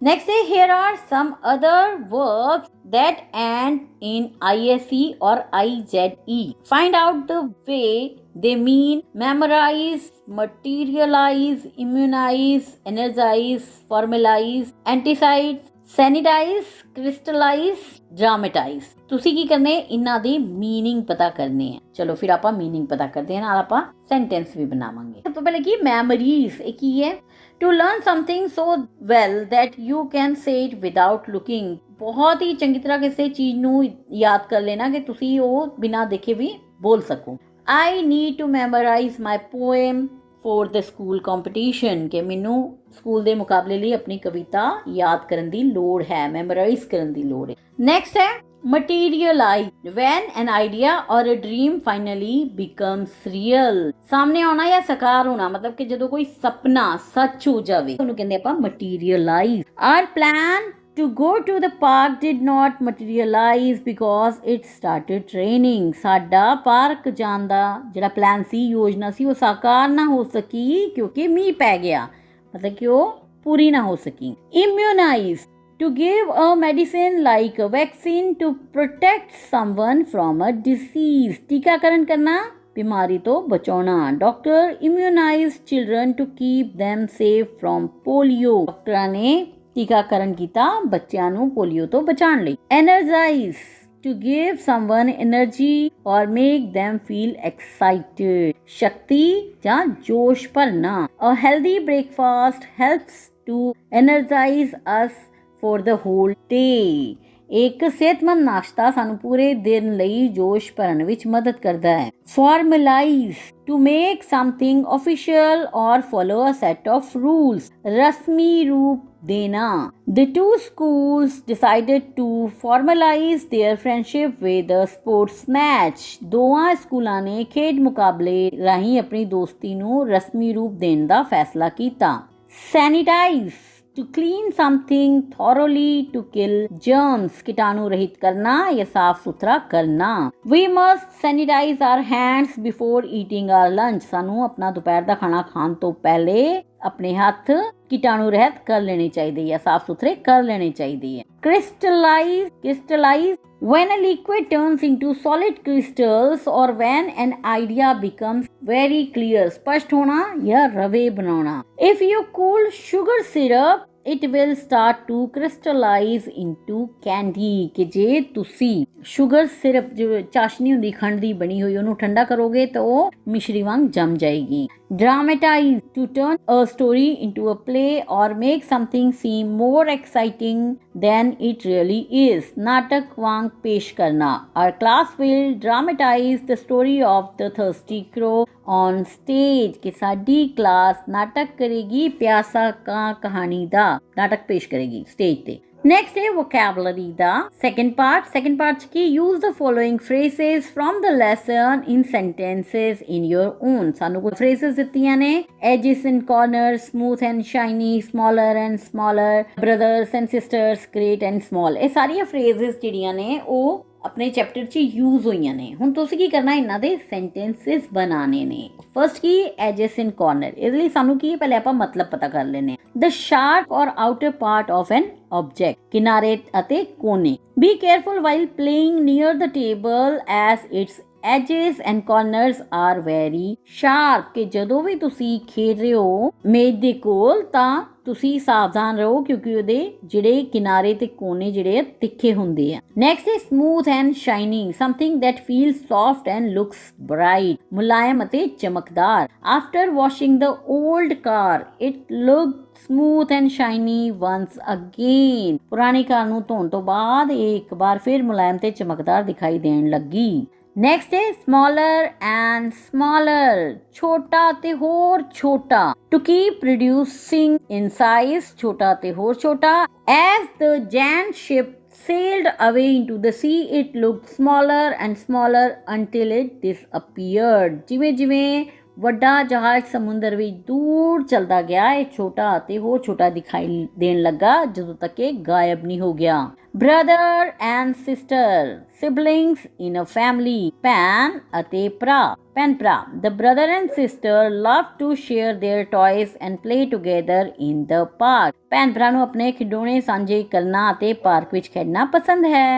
Next day, here are some other verbs that end in ISE or IZE. Find out the way they mean: memorize, materialize, immunize, energize, formalize, anticize, sanitize, crystallize, dramatize. ਤੁਸੀਂ ਕੀ ਕਰਨੇ, ਇਹਨਾਂ ਦੀ ਮੀਨਿੰਗ ਪਤਾ ਕਰਨੇ ਆ। ਚਲੋ ਫਿਰ ਆਪਾਂ ਮੀਨਿੰਗ ਪਤਾ ਕਰਦੇ ਹਾਂ, ਨਾਲ ਆਪਾਂ ਸੈਂਟੈਂਸ ਵੀ ਬਣਾਵਾਂਗੇ। ਸਭ ਤੋਂ ਪਹਿਲੇ ਕੀ, ਮੈਮਰੀਜ਼। ਇਹ ਕੀ ਹੈ, to learn something so well that you can say it without looking, ਬਹੁਤ ਹੀ ਚੰਗੀ ਤਰ੍ਹਾਂ ਕਿਸੇ ਚੀਜ਼ ਨੂੰ ਯਾਦ ਕਰ ਲੈਣਾ ਕਿ ਤੁਸੀਂ ਉਹ ਬਿਨਾਂ ਦੇਖੇ ਵੀ ਬੋਲ ਸਕੋ। I need to memorize my poem for the school competition, ਕਿ ਮੈਨੂੰ ਸਕੂਲ ਦੇ ਮੁਕਾਬਲੇ ਲਈ ਆਪਣੀ ਕਵਿਤਾ ਯਾਦ ਕਰਨ ਦੀ ਲੋੜ ਹੈ, ਮੈਮੋਰਾਈਜ਼ ਕਰਨ ਦੀ ਲੋੜ ਹੈ। ਨੈਕਸਟ ਹੈ materialize, when an idea or a dream finally becomes real, ਸਾਹਮਣੇ ਆਉਣਾ ਜਾਂ ਸਾਕਾਰ ਹੋਣਾ, ਮਤਲਬ ਕਿ ਜਦੋਂ ਕੋਈ ਸੁਪਨਾ ਸੱਚ ਹੋ ਜਾਵੇ ਉਹਨੂੰ ਕਹਿੰਦੇ ਆਪਾਂ materialize। Our plan to go to the park did not materialize because it started raining, ਸਾਡਾ ਪਾਰਕ ਜਾਣ ਦਾ ਜਿਹੜਾ ਪਲਾਨ ਸੀ, ਯੋਜਨਾ ਸੀ, ਉਹ ਸਾਕਾਰ ਨਾ ਹੋ ਸਕੀ ਕਿਉਂਕਿ ਮੀਂਹ ਪੈ ਗਿਆ, ਮਤਲਬ ਕਿ ਉਹ ਪੂਰੀ ਨਾ ਹੋ ਸਕੀ। Immunize, to give a medicine like a vaccine to protect someone from a disease, ਟੀਕਾਕਰਨ ਕਰਨਾ, ਬਿਮਾਰੀ ਤੋਂ ਬਚਾਉਣਾ। Doctor immunize children to keep them safe from polio, ਡਾਕਟਰਾਂ ਨੇ ਟੀਕਾਕਰਨ ਕੀਤਾ ਬੱਚਿਆਂ ਨੂੰ ਪੋਲੀਓ ਤੋਂ ਬਚਾਉਣ ਲਈ। Energize, to give someone energy or make them feel excited, ਸ਼ਕਤੀ ਜਾਂ ਜੋਸ਼ ਭਰਨਾ। A healthy breakfast helps to energize us for the whole day, ਇੱਕ ਸਿਹਤਮੰਦ ਨਾਸ਼ਤਾ ਸਾਨੂੰ ਪੂਰੇ ਦਿਨ ਲਈ ਜੋਸ਼ ਭਰਨ ਵਿੱਚ ਮਦਦ ਕਰਦਾ ਹੈ। Formalize, to make something official or follow a set of rules, ਰਸਮੀ ਰੂਪ ਦੇਣਾ। The two schools decided to formalize their friendship with a sports match, ਦੋਵਾਂ ਸਕੂਲਾਂ ਨੇ ਖੇਡ ਮੁਕਾਬਲੇ ਰਾਹੀਂ ਆਪਣੀ ਦੋਸਤੀ ਨੂੰ ਰਸਮੀ ਰੂਪ ਦੇਣ ਦਾ ਫੈਸਲਾ ਕੀਤਾ। Sanitize, to clean something thoroughly, to kill germs, कीटाणु रहित करना या साफ सुथरा करना। We must sanitize our hands before eating our lunch, सानू अपना दोपहर दा खाना खान तो पहले अपने हथ कीटाणु रहित कर लेने चाहिए या साफ सुथरे कर लेने चाहिए। Crystallize when a liquid turns into solid crystals or when an idea becomes very clear, स्पष्ट होना या रवे बनाना। If you cool sugar syrup, it will start to crystallize into candy, कि जे तुसी शुगर सिरप जो चाशनी हुंदी खंड दी बनी हुई ਉਹਨੂੰ ਠੰਡਾ ਕਰੋਗੇ ਤਾਂ ਉਹ ਮਿਸ਼ਰੀ ਵਾਂਗ ਜੰਮ ਜਾਏਗੀ। Dramatize, to turn a story into a play or make something seem more exciting than it really is, नाटक वांग पेश करना। Our class will dramatize the story of the thirsty crow on stage, कि साडी क्लास नाटक करेगी प्यासा का कहानी दा नाटक पेश करेगी स्टेज ते। नेक्स्ट है vocabulary दा second part की use the following phrases from the lesson in sentences in your own। सानू कोई phrases दित्तियां ने edges and corners, smooth and shiny, smaller and smaller, brothers and sisters, great and small। ਇਹ ਸਾਰੀਆਂ phrases ਜਿਹੜੀਆਂ ਨੇ ਉਹ ਆਪਣੇ ਚੈਪਟਰ 'ਚ ਯੂਜ਼ ਹੋਈਆਂ ਨੇ। ਹੁਣ ਤੁਸੀਂ ਕੀ ਕਰਨਾ, ਇਹਨਾਂ ਦੇ ਸੈਂਟੈਂਸਸ ਬਣਾਉਣੇ ਨੇ। ਫਸਟ ਕੀ ਐਜਸ ਇਨ ਕਾਰਨਰ, ਇਹਦੇ ਲਈ ਸਾਨੂੰ ਕੀ ਪਹਿਲੇ ਆਪਾਂ ਮਤਲਬ ਪਤਾ ਕਰ ਲੈਣੇ। ਦ ਸ਼ਾਰਪ ਔਰ outer part of N object, ਕਿਨਾਰੇ ਅਤੇ ਕੋਨੇ। B careful while playing near the table S it's edges and corners are very sharp, ਕਿ ਜਦੋਂ ਵੀ ਤੁਸੀਂ ਖੇਡ ਰਹੇ ਹੋ ਮੇਜ਼ ਦੇ ਕੋਲ ਤਾਂ ਤੁਸੀਂ ਸਾਵਧਾਨ ਰਹੋ ਕਿਉਂਕਿ ਉਹਦੇ ਜਿਹੜੇ ਕਿਨਾਰੇ ਤੇ ਕੋਨੇ ਜਿਹੜੇ ਤਿੱਖੇ ਹੁੰਦੇ ਆ। Next is smooth and shining, something that feels soft and looks bright, ਮੁਲਾਇਮ ਅਤੇ ਚਮਕਦਾਰ। After washing the old car it looked smooth and shiny once again, ਪੁਰਾਣੀ ਕਾਰ ਨੂੰ ਧੋਣ ਤੋਂ ਬਾਅਦ ਇਹ ਇੱਕ ਵਾਰ ਫਿਰ ਮੁਲਾਇਮ ਤੇ ਚਮਕਦਾਰ ਦਿਖਾਈ ਦੇਣ ਲੱਗੀ। नेक्स्ट है smaller and smaller, छोटा ते होर छोटा। To keep reducing in size, छोटा ते होर छोटा। As the giant ship sailed away into the sea, it looked smaller and smaller until it disappeared। ਜਿਵੇਂ ਜਿਵੇਂ ਵੱਡਾ ਜਹਾਜ਼ ਸਮੁੰਦਰ ਵਿੱਚ ਦੂਰ ਚਲਦਾ ਗਿਆ ਇਹ ਛੋਟਾ ਅਤੇ ਹੋਰ ਛੋਟਾ ਦਿਖਾਈ ਦੇਣ ਲੱਗਾ ਜਦੋਂ ਤੱਕ ਇਹ ਗਾਇਬ ਨਹੀਂ ਹੋ ਗਿਆ। Brother and sister, siblings in a family, ਭੈਣ ਅਤੇ ਭਰਾ, ਭੈਣ ਭਰਾ। The brother and sister love to share their toys and play together in the park। ਭੈਣ ਭਰਾ ਨੂੰ ਆਪਣੇ ਖਿਡੌਣੇ ਸਾਂਝੇ ਕਰਨਾ ਅਤੇ ਪਾਰਕ ਵਿੱਚ ਖੇਡਣਾ ਪਸੰਦ ਹੈ।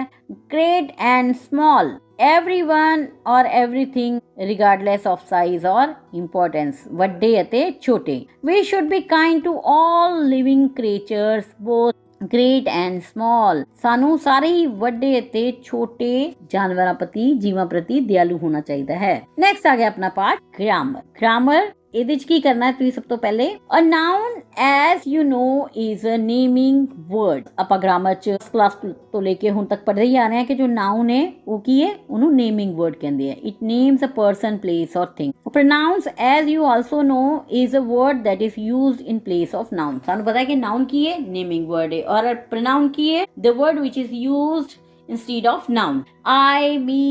Great and small, everyone or everything regardless of size or importance, ਵੱਡੇ ਅਤੇ ਛੋਟੇ। We should be kind to all living creatures, both great and small। ਸਾਨੂੰ ਸਾਰੇ ਹੀ ਵੱਡੇ ਅਤੇ ਛੋਟੇ ਜਾਨਵਰਾਂ ਪ੍ਰਤੀ ਜੀਵਾਂ ਪ੍ਰਤੀ ਦਿਆਲੂ ਹੋਣਾ ਚਾਹੀਦਾ ਹੈ। ਨੈਕਸਟ ਆ ਗਿਆ ਆਪਣਾ ਪਾਰਟ ਗ੍ਰਾਮਰ। ਇਹਦੇ ਚ ਕੀ ਕਰਨਾ ਹੈ ਤੁਸੀਂ ਸਭ ਤੋਂ ਪਹਿਲੇ a noun as you know is a naming word। ਆਪਾਂ ਗ੍ਰਾਮਰ ਚ ਕਲਾਸ ਤੋਂ ਲੈ ਕੇ ਹੁਣ ਤੱਕ ਪੜ੍ਹਦੇ ਹੀ ਆ ਰਹੇ ਹਾਂ ਕਿ ਜੋ ਨਾਉਨ ਹੈ ਉਹ ਕੀ ਹੈ, ਉਹਨੂੰ ਨੇਮਿੰਗ ਵਰਡ ਕਹਿੰਦੇ ਆ। It names a person, place or thing. pronouns as you also know is a word that is used in place of noun। ਸਾਨੂੰ ਪਤਾ ਹੈ ਕਿ ਨਾਉਨ ਕੀ ਹੈ, ਨੇਮਿੰਗ ਵਰਡ ਹੈ, ਔਰ pronoun ਕੀ ਹੈ, the word which is used instead of noun। I, me,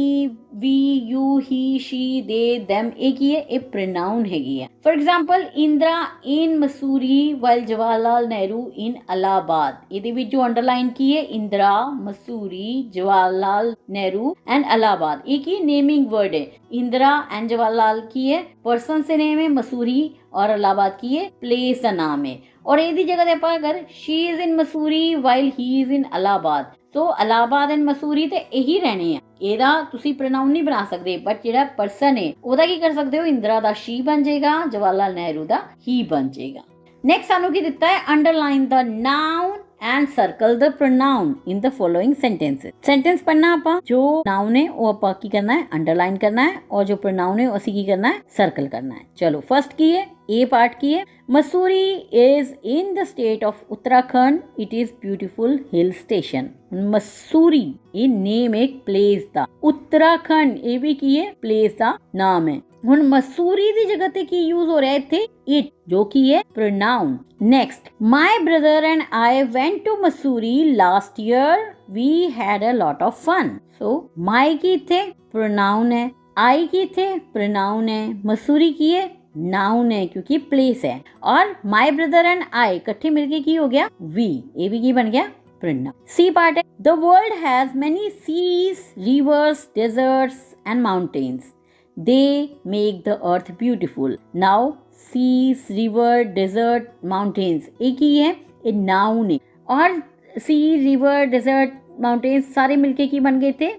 we, you, he, she, they, them, ਇਹ ਕੀ ਹੈ, ਇਹ pronoun ਹੈਗੀ ਹੈ। For example, Indra in Mussoorie while Jawaharlal Nehru in Allahabad। ਇਹਦੇ ਵਿੱਚ ਜੋ ਅੰਡਰਲਾਈਨ ਕੀ ਹੈ, Indra, Mussoorie, Jawaharlal Nehru and Allahabad। ਇਹ ਕੀ ਨੇਮਿੰਗ ਵਰਡ ਹੈ। Indra and Jawaharlal ਕੀ ਹੈ, पर्सन से नेम है। मसूरी और इलाहाबाद की है प्लेस का नाम है। और ਇਹਦੀ ਜਗ੍ਹਾ ਤੇ ਆਪਾਂ ਅਗਰ she is in Mussoorie while he is in Allahabad, so Allahabad and Mussoorie ਤੇ ਇਹੀ ਰਹਿਣੇ ਆ। ਇਹਦਾ ਤੁਸੀਂ ਪ੍ਰੋਨਾਉਨ ਨਹੀਂ ਬਣਾ ਸਕਦੇ, ਬਟ ਜਿਹੜਾ ਪਰਸਨ ਹੈ ਉਹਦਾ ਕੀ ਕਰ ਸਕਦੇ ਹੋ, ਇੰਦਰਾ ਦਾ she ਬਣ ਜਾਏਗਾ, ਜਵਾਹਰ ਲਾਲ ਨਹਿਰੂ ਦਾ he ਬਣ ਜਾਏਗਾ। ਨੈਕਸਟ ਸਾਨੂੰ ਕੀ ਦਿੱਤਾ ਹੈ, underline the noun and circle the pronoun in the following sentences। sentence पढ़ना आपा, जो noun है वो आपा की करना है, underline करना है, और जो pronoun है उसी की करना है, circle करना है। चलो फर्स्ट की है, A पार्ट की है। Mussoorie is in the state of Uttarakhand, it is beautiful hill station। Mussoorie ये नेम एक प्लेस ਦਾ, उत्तराखंड ਇਹ ਵੀ ਕੀ ਹੈ, प्लेस ਦਾ ਨਾਮ ਹੈ। ਹੁਣ ਮਸੂਰੀ ਦੀ ਜਗ੍ਹਾ ਤੇ ਕੀ ਯੂਜ਼ ਹੋ ਰਿਹਾ ਇੱਥੇ, it, ਜੋ ਕੀ ਹੈ pronoun। next, my brother and I went to Mussoorie last year, we had a lot of fun। so my ਕੀ ਇੱਥੇ pronoun ਹੈ, I ਕੀ ਇੱਥੇ pronoun ਹੈ, ਮਸੂਰੀ ਕੀ ਹੈ नाउन है क्योंकि प्लेस है। और माई ब्रदर एंड आई इकट्ठे मिलके की हो गया वी, ये भी की बन गया प्रोनाउन। सी पार्ट है, the world has many seas, rivers, deserts and mountains, they make the earth beautiful. Now seas, river, desert, mountains एक ही है, ये नाउन है। और सी, रिवर, डेजर्ट, माउंटेन्स सारे मिलके की बन गए थे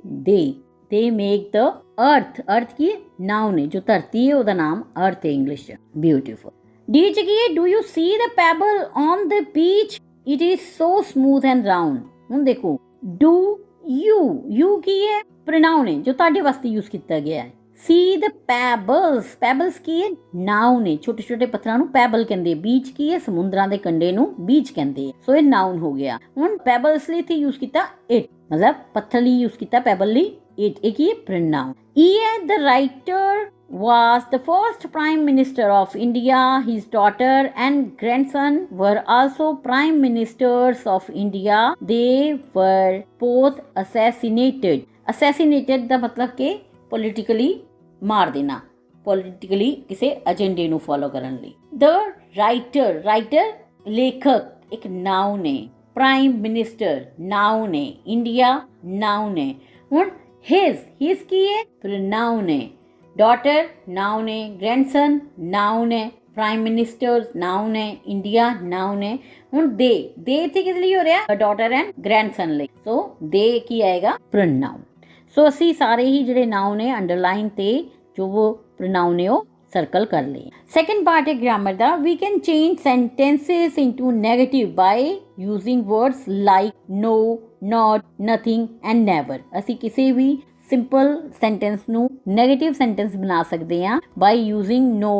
दे मेक द अर्थ, अर्थ की नाउन है, जो धरती है ਉਹਦਾ नाम अर्थ है इंग्लिश च, ब्यूटीफुल। डी च की है, do you see the payable on the beach, it is so smooth and round. ਹੁਣ देखो डू यू की है प्रोनाउन है जो ਤੁਹਾਡੇ ਵਾਸਤੇ यूज ਕੀਤਾ ਗਿਆ ਹੈ। सी द ਪੈਬਲਸ, ਪੈਬਲਸ ਕੀ ਹੈ ਨਾउन है, छोटे छोटे ਪੱਥਰਾਂ ਨੂੰ ਪੈਬਲ ਕਹਿੰਦੇ। ਬੀਚ ਕੀ ਹੈ ਸਮੁੰਦਰਾਂ ਦੇ ਕੰਢੇ ਨੂੰ ਬੀਚ ਕਹਿੰਦੇ। ਸੋ ਇਹ ਨਾउन ਹੋ ਗਿਆ। ਹੁਣ ਪੈਬਲਸ ਲਈ ਇੱਥੇ यूज ਕੀਤਾ इट, मतलब पत्थर ਲਈ यूज ਕੀਤਾ ਪੈਬਲ ਲਈ it, एक ही pronoun। E the writer was the first prime minister of India. His daughter and grandson were also prime ministers of India. They were both assassinated. Assassinated ਦਾ मतलब ਕਿ politically ਮਾਰ ਦੇਣਾ, politically ਕਿਸੇ एजेंडे ਨੂੰ follow ਕਰਨ ਲਈ। The writer ਲੇਖਕ ਇੱਕ noun ਹੈ, prime minister noun है, India noun है। ਹੁਣ his की है pronoun है, daughter noun है, grandson noun है, prime minister noun है, India noun है। ਹੁਣ they ਇੱਥੇ ਕਿਸ ਲਈ ਹੋ ਰਿਹਾ daughter and grandson ਲਈ, so they ਕੀ ਆਏਗਾ pronoun। ਸੋ ਅਸੀਂ ਸਾਰੇ ਹੀ ਜਿਹੜੇ noun ਹੈ ਅੰਡਰਲਾਈਨ ਤੇ ਜੋ ਉਹ pronoun ਹੈ ਉਹ सर्कल कर ले। सेकंड पार्ट है ग्रामर दा, we can change sentences into negative by using words like no, not, nothing and never. ਅਸੀਂ ਕਿਸੇ ਵੀ ਸਿੰਪਲ ਸੈਂਟੈਂਸ ਨੂੰ ਨੈਗੇਟਿਵ ਸੈਂਟੈਂਸ ਬਣਾ ਸਕਦੇ ਹਾਂ by using no,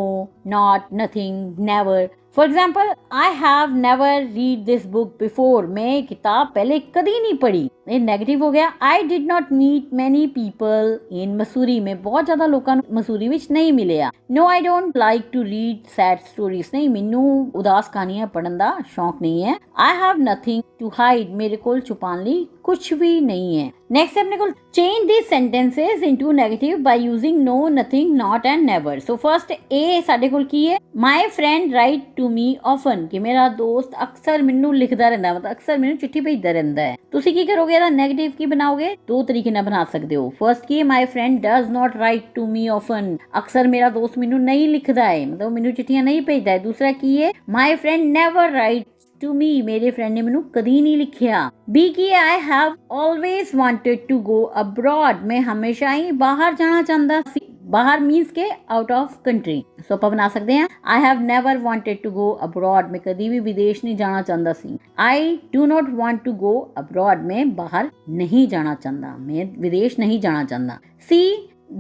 not, nothing, never. For example, I have never read this book before, मैं किताब पहले कभी नहीं पढ़ी, ये नेगेटिव हो गया। I did not meet many people in Mussoorie, में बहुत ज्यादा लोगों मसूरी विच नहीं मिले। No I don't like to read sad stories, नहीं मैनू उदास कहानियां पढ़न दा शौक नहीं है। I have nothing to hide, मेरे कोल छुपाने ਲਈ कुछ भी नहीं है। नेक्स्ट अपने को change this sentences into negative by using no, nothing, not and never. So first ए साडे कोल की है, my friend write to me often, कि मेरा दोस्त अक्सर मैनू लिखदा रहंदा, मतलब अक्सर मैनू चिट्ठी भेजदा रहंदा है। तुसी की करोगे ਇਹਦਾ नेगेटिव की बनाओगे, दो तरीके ਨਾਲ बना सकते हो। फर्स्ट की है, my friend does not write to me often, अक्सर मेरा दोस्त मैनू नहीं लिखदा है, मतलब मैनू चिट्ठियां नहीं भेजदा है। दूसरा की है, my friend never write to me, मेरे फ्रेंड ने मैनू कदी नहीं लिखिया। बी की है, I have always wanted to go abroad, मैं हमेशा ही बाहर जाना चाहता सी। बाहर मीन्स के आउट ऑफ कंट्री। सो आप बना सकते हैं, I have never wanted to go abroad, मैं कभी भी विदेश नहीं जाना चाहता सी। I do not want to go abroad, मैं बाहर नहीं जाना चाहता, मैं विदेश नहीं जाना चाहता। सी,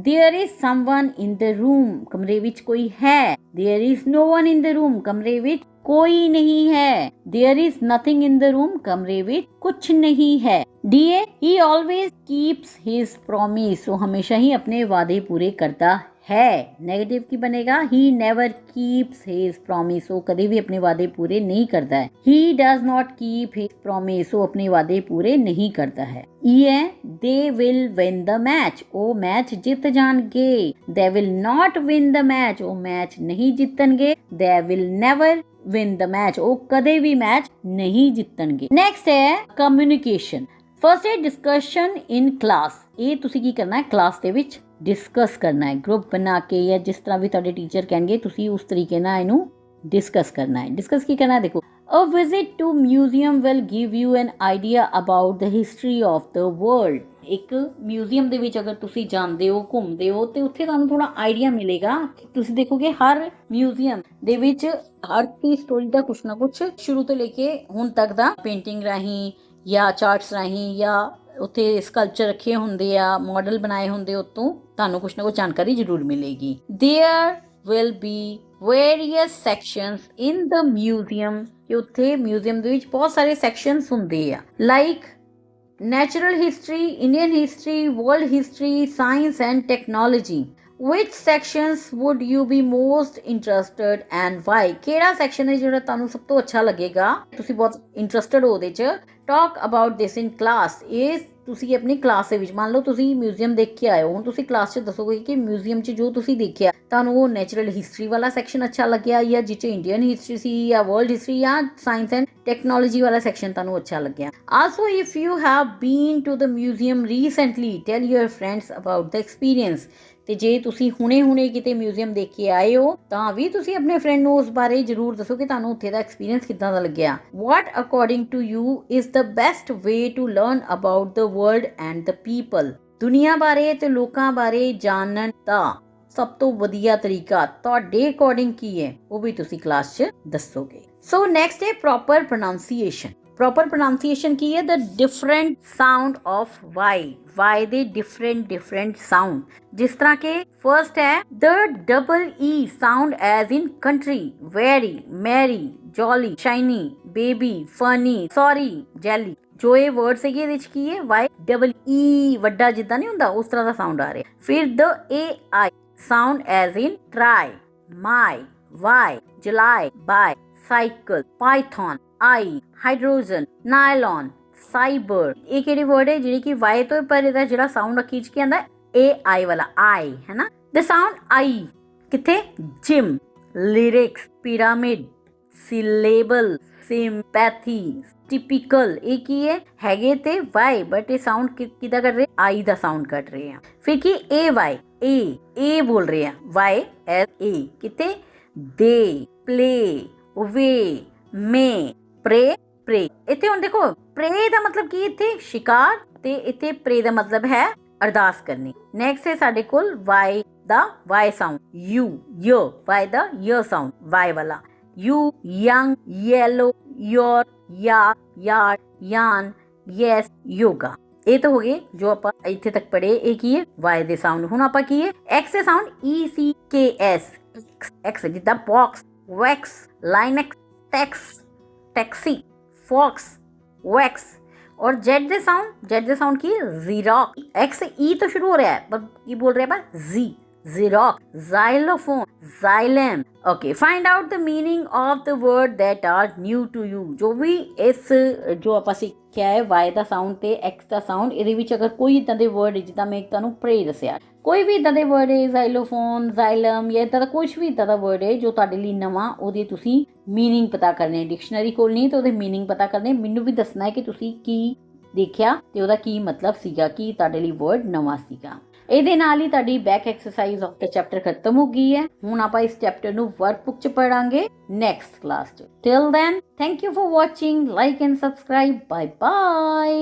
there is someone in the room, कमरे विच कोई है। There is no one in the room, कमरे विच कोई नहीं है। There is nothing in the room, कमरे विच कुछ नहीं है। डी ए, he always keeps his promise, वो हमेशा ही अपने वादे पूरे करता है। नेगेटिव की बनेगा, he never keeps his promise, वो कभी भी अपने वादे पूरे नहीं करता है। He does not keep his promise, वो अपने वादे पूरे नहीं करता है। ई है, they will win the match, वो मैच जीत जाएंगे। They will not win the match, वो मैच नहीं जीतनगे। They will never win the match, वो कदे भी मैच नहीं जीतनगे। नेक्स्ट है कम्युनिकेशन। फर्स्ट है डिस्कशन इन क्लास, ये तुसी की करना है क्लास ਦੇ ਵਿੱਚ डिस्कस करना है, ग्रुप बना के या जिस तरह भी ਤੁਹਾਡੇ टीचर कहणगे तुसी उस तरीके ਨਾਲ ਇਹਨੂੰ डिस्कस करना है। डिस्कस की करना है, देखो, a visit to museum will give you an idea about the history of the world। ਇੱਕ ਮਿਊਜ਼ੀਅਮ ਦੇ ਵਿੱਚ ਅਗਰ ਤੁਸੀਂ ਜਾਂਦੇ ਹੋ, ਘੁੰਮਦੇ ਹੋ, ਤੇ ਉੱਥੇ ਤੁਹਾਨੂੰ ਥੋੜਾ ਆਈਡੀਆ ਮਿਲੇਗਾ। ਤੁਸੀਂ ਦੇਖੋਗੇ ਹਰ ਮਿਊਜ਼ੀਅਮ ਦੇ ਵਿੱਚ ਹਰ ਦੀ ਸਟੋਰੀ ਦਾ ਕੁਛ ਨਾ ਕੁਛ ਸ਼ੁਰੂ ਤੋਂ ਲੈ ਕੇ ਹੁਣ ਤੱਕ ਦਾ ਪੇਂਟਿੰਗ ਰਾਹੀਂ ਜਾਂ ਚਾਰਟਸ ਰਾਹੀਂ ਜਾਂ ਉੱਥੇ ਸਕਲਪਚਰ ਰੱਖੇ ਹੁੰਦੇ ਆ, ਮਾਡਲ ਬਣਾਏ ਹੁੰਦੇ, ਉੱਤੋਂ ਤੁਹਾਨੂੰ ਕੁਛ ਨਾ ਕੁਛ ਜਾਣਕਾਰੀ ਜ਼ਰੂਰ ਮਿਲੇਗੀ। There will be various sections in the museum, ਕਿ ਉੱਥੇ ਮਿਊਜ਼ੀਅਮ ਦੇ ਵਿੱਚ ਬਹੁਤ ਸਾਰੇ ਸੈਕਸ਼ਨਸ ਹੁੰਦੇ ਆ, like natural history, Indian history, world history, science and technology। which sections would you be most interested and why? ਕਿਹੜਾ ਸੈਕਸ਼ਨ ਹੈ ਜਿਹੜਾ ਤੁਹਾਨੂੰ ਸਭ ਤੋਂ ਅੱਛਾ ਲੱਗੇਗਾ, ਤੁਸੀਂ ਬਹੁਤ ਇੰਟਰਸਟਡ ਹੋ ਉਹਦੇ ਚ। talk about this in class, ਇਹ ਤੁਸੀਂ ਆਪਣੀ ਕਲਾਸ ਦੇ ਵਿੱਚ ਮੰਨ ਲਓ ਤੁਸੀਂ ਮਿਊਜ਼ੀਅਮ ਦੇਖ ਕੇ ਆਏ ਹੋ, ਹੁਣ ਤੁਸੀਂ ਕਲਾਸ 'ਚ ਦੱਸੋਗੇ ਕਿ ਮਿਊਜ਼ੀਅਮ 'ਚ ਜੋ ਤੁਸੀਂ ਦੇਖਿਆ ਤੁਹਾਨੂੰ ਉਹ ਨੈਚੁਰਲ ਹਿਸਟਰੀ ਵਾਲਾ ਸੈਕਸ਼ਨ ਅੱਛਾ ਲੱਗਿਆ ਜਾਂ ਜਿਹ 'ਚ ਇੰਡੀਅਨ ਹਿਸਟਰੀ ਸੀ ਜਾਂ ਵਰਲਡ ਹਿਸਟਰੀ ਜਾਂ ਸਾਇੰਸ ਐਂਡ ਟੈਕਨੋਲੋਜੀ ਵਾਲਾ ਸੈਕਸ਼ਨ ਤੁਹਾਨੂੰ ਅੱਛਾ ਲੱਗਿਆ। Also if you have been to the museum recently tell your friends about the experience. ਤੇ ਜੇ ਤੁਸੀਂ ਹੁਣੇ ਕਿਤੇ ਮਿਊਜ਼ੀਅਮ ਦੇਖ ਕੇ ਆਏ ਹੋ ਤਾਂ ਵੀ ਤੁਸੀਂ ਆਪਣੇ ਫਰੈਂਡ ਨੂੰ ਉਸ ਬਾਰੇ ਜ਼ਰੂਰ ਦੱਸੋ ਕਿ ਤੁਹਾਨੂੰ ਉੱਥੇ ਦਾ ਐਕਸਪੀਰੀਅੰਸ ਕਿੱਦਾਂ ਦਾ ਲੱਗਿਆ। What according to you is the best way to learn about the world and the people. ਦੁਨੀਆ ਬਾਰੇ ਤੇ ਲੋਕਾਂ ਬਾਰੇ ਜਾਣਨ ਦਾ ਸਭ ਤੋਂ ਵਧੀਆ ਤਰੀਕਾ ਤੁਹਾਡੇ ਅਕੋਰਡਿੰਗ ਕੀ ਹੈ, ਉਹ ਵੀ ਤੁਸੀਂ ਕਲਾਸ 'ਚ ਦੱਸੋਗੇ। ਸੋ ਨੈਕਸਟ ਹੈ ਪ੍ਰੋਪਰ ਪ੍ਰੋਨਾਂਸੀਏਸ਼ਨ। ਪ੍ਰੋਪਰ ਪ੍ਰੋਨਾਂਸੀਏਸ਼ਨ ਕੀ ਹੈ? The different sound of Y ਦੇ ਡਿਫਰੈਂਟ ਸਾਊਂਡ। ਜਿਸ ਤਰ੍ਹਾਂ ਕਿ ਫਰਸਟ ਹੈ the double E sound as in country, very, merry, jolly, shiny, baby, funny, sorry, jelly. ਜੋ ਇਹ ਵਰਡ ਸੀਗੇ ਇਹਦੇ ਵਿੱਚ ਕੀ ਹੈ? ਵਾਈ ਡਬਲ ਈ ਵੱਡਾ ਜਿੱਦਾਂ ਨਹੀਂ ਹੁੰਦਾ ਉਸ ਤਰ੍ਹਾਂ ਦਾ ਸਾਊਂਡ ਆ ਰਿਹਾ। ਫਿਰ the A I sound as in try, my, why, July, by, cycle, python, eye, hydrogen, nylon, cyber. ਇਹ ਕਿਹੜੇ ਵਰਡ ਹੈ ਜਿਹੜੇ ਕਿ ਵਾਈ ਤੋਂ ਪਰ ਇਹਦਾ ਜਿਹੜਾ ਸਾਊਂਡ ਖਿੱਚ ਕੇ ਆਂਦਾ ਏ ਆਈ ਵਾਲਾ ਆਈ ਹੈ ਨਾ। ਦ ਸਾਊਂਡ ਆਈ ਕਿੱਥੇ? Gym, lyrics, pyramid, syllable, sympathy, typical. ਇਹ ਕੀ ਹੈ? ਹੈਗੇ ਤੇ ਵਾਈ ਬਟ ਇਹ ਸਾਊਂਡ ਕਿੱਦਾਂ ਕਰ ਰਹੇ? ਆਈ ਦਾ ਸਾਊਂਡ ਕੱਢ ਰਹੇ ਆ। ਫਿਰ ਕੀ? ਏ ਵਾਈ, ਏ ਬੋਲ ਰਹੇ ਆ, ਵਾਈ ਐਸ ਏ। ਕਿਤੇ? ਦੇ, ਪਲੇ, ਵੇ, ਮੇ, ਪ੍ਰੇ, ਇੱਥੇ ਹੁਣ ਦੇਖੋ ਪ੍ਰੇ ਦਾ ਮਤਲਬ ਕੀ? ਇੱਥੇ ਸ਼ਿਕਾਰ, ਤੇ ਇੱਥੇ ਪ੍ਰੇ ਦਾ ਮਤਲਬ ਹੈ ਅਰਦਾਸ ਕਰਨੀ। ਨੈਕਸਟ ਹੈ ਸਾਡੇ ਕੋਲ ਵਾਈ ਦਾ ਵਾਈ ਸਾਊਂਡ, ਯੂ, ਵਾਈ ਦਾ य ਸਾਊਂਡ, ਵਾਈ ਵਾਲਾ। You, young, yellow, your, yard, yarn, yes, yoga. ਇਹ ਤਾਂ ਹੋ ਗਏ ਜੋ ਆਪਾਂ ਇੱਥੇ ਤੱਕ ਪੜ੍ਹੇ। ਇਹ ਕੀ ਹੈ? ਵਾਈ ਦੇ ਸਾਊਂਡ। ਹੁਣ ਆਪਾਂ ਕੀ ਹੈ? ਐਕਸ ਦੇ ਸਾਊਂਡ ECKS, ਐਕਸ ਜਿੱਦਾਂ box, wax, Linux, taxi, fox, wax. और जेड ਦੇ ਸਾਊਂਡ ਕੀ ਹੈ? ਜ਼ੀਰॉक। एक्स ई तो शुरू हो रहा है पर ਕੀ बोल रहे हैं? जी, xerox, xylophone, xylem। Okay, find out the meaning of the word that are new to you. जो भी इस जो ਆਪਾਂ ਸਿੱਖਿਆ ਹੈ ਵਾਈ ਦਾ ਸਾਊਂਡ ਤੇ ਐਕਸ ਦਾ ਸਾਊਂਡ, ਇਹਦੇ ਵਿੱਚ ਅਗਰ ਕੋਈ ਇਦਾਂ ਦੇ ਵਰਡ ਜਿੱਦਾਂ ਮੈਂ ਤੁਹਾਨੂੰ ਪ੍ਰੇ ਦੱਸਿਆ, ਕੋਈ ਵੀ ਇਦਾਂ ਦੇ ਵਰਡ ਹੈ ਜ਼ਾਈਲੋਫੋਨ, ਜ਼ਾਈਲਮ ਜਾਂ ਇਦਾਂ ਦਾ ਕੁਝ ਵੀ ਇਦਾਂ ਦਾ ਵਰਡ ਹੈ ਜੋ ਤੁਹਾਡੇ ਲਈ ਨਵਾਂ, ਉਹਦੀ ਤੁਸੀਂ ਮੀਨਿੰਗ ਪਤਾ ਕਰਨੇ। ਡਿਕਸ਼ਨਰੀ ਖੋਲਣੀ ਤੇ ਉਹਦੇ ਮੀਨਿੰਗ ਪਤਾ ਕਰਨੇ। ਮੈਨੂੰ ਵੀ ਦੱਸਣਾ ਹੈ ਕਿ ਤੁਸੀਂ ਕੀ ਦੇਖਿਆ ਤੇ ਉਹਦਾ ਕੀ ਮਤਲਬ ਸੀਗਾ, ਕੀ ਤੁਹਾਡੇ ਲਈ ਵਰਡ ਨਵਾਂ ਸੀਗਾ। ਇਹਦੇ ਨਾਲ ਹੀ ਤੁਹਾਡੀ back exercise of the chapter ਖਤਮ ਹੋ ਗਈ ਹੈ। ਹੁਣ ਆਪਾਂ ਇਸ ਚੈਪਟਰ ਨੂੰ ਵਰਕਬੁੱਕ 'ਚ ਪੜਾਂਗੇ ਨੈਕਸਟ ਕਲਾਸ 'ਚ। Till then thank you for watching, like and subscribe. Bye bye.